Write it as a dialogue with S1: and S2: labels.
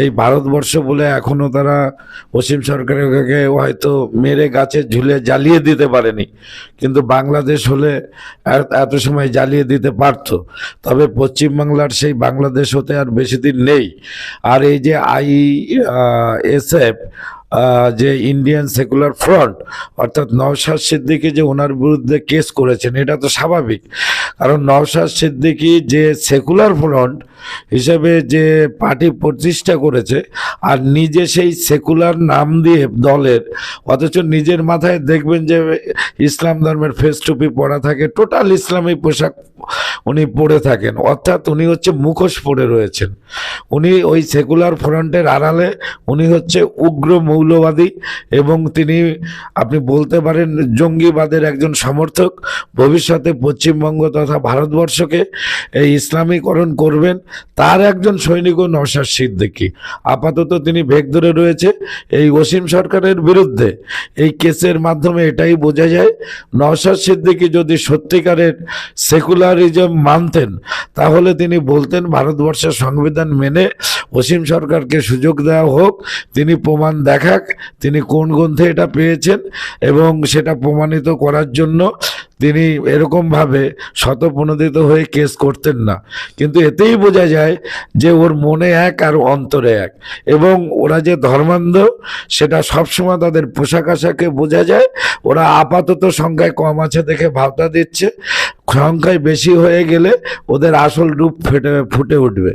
S1: এই ভারতবর্ষ বলে এখনো তারা অসীম সরকারকে হয়তো মেরে গাছে ঝুলে জ্বালিয়ে দিতে পারেনি, কিন্তু বাংলাদেশ হলে এত সময় জ্বালিয়ে দিতে পারতো। তবে পশ্চিমবাংলার সেই বাংলাদেশ হতে আর বেশি দিন নেই। আর এই যে ISF, যে ইন্ডিয়ান সেকুলার ফ্রন্ট, অর্থাৎ নওশাদ সিদ্দিকী যে ওনার বিরুদ্ধে কেস করেছেন, এটা তো স্বাভাবিক। কারণ নওশাদ সিদ্দিকী যে সেকুলার ফ্রন্ট হিসেবে যে পার্টি প্রতিষ্ঠা করেছে, আর নিজে সেই সেকুলার নাম দিয়ে দলের, অথচ নিজের মাথায় দেখবেন যে ইসলাম ধর্মের ফেস টুপি পরা থাকে, টোটাল ইসলামী পোশাক উনি পরে থাকেন, অর্থাৎ উনি হচ্ছে মুখোশ পরে রয়েছেন। উনি ওই সেকুলার ফ্রন্টের আড়ালে উনি হচ্ছে উগ্র মৌলবাদী, এবং তিনি আপনি বলতে পারেন জঙ্গিবাদের একজন সমর্থক। ভবিষ্যতে পশ্চিমবঙ্গ তথা ভারতবর্ষকে এই ইসলামীকরণ করবেন, তার একজন সৈনিকও নওশাদ সিদ্দিকী। আপাতত তিনি ভেগ ধরে রয়েছে এই অসীম সরকারের বিরুদ্ধে। এই কেসের মাধ্যমে এটাই বোঝা যায়, নওশাদ সিদ্দিকী যদি সত্যিকারের সেকুলারিজম মানতেন, তাহলে তিনি বলতেন ভারতবর্ষের সংবিধান মেনে অসীম সরকারকে সুযোগ দেওয়া হোক, তিনি প্রমাণ দেখাক তিনি কোন গ্রন্থে এটা পেয়েছেন, এবং সেটা প্রমাণিত করার জন্য তিনি এরকমভাবে শতপ্রণোদিত হয়ে কেস করতেন না। কিন্তু এতেই বোঝা যায় যে ওর মনে এক আর অন্তরে এক, এবং ওরা যে ধর্মান্ধ সেটা সবসময় তাদের পোশাক আশাকে বোঝা যায়। ওরা আপাতত সংখ্যায় কম আছে দেখে ভাবনা দিচ্ছে, সংখ্যায় বেশি হয়ে গেলে ওদের আসল রূপ ফুটে উঠবে।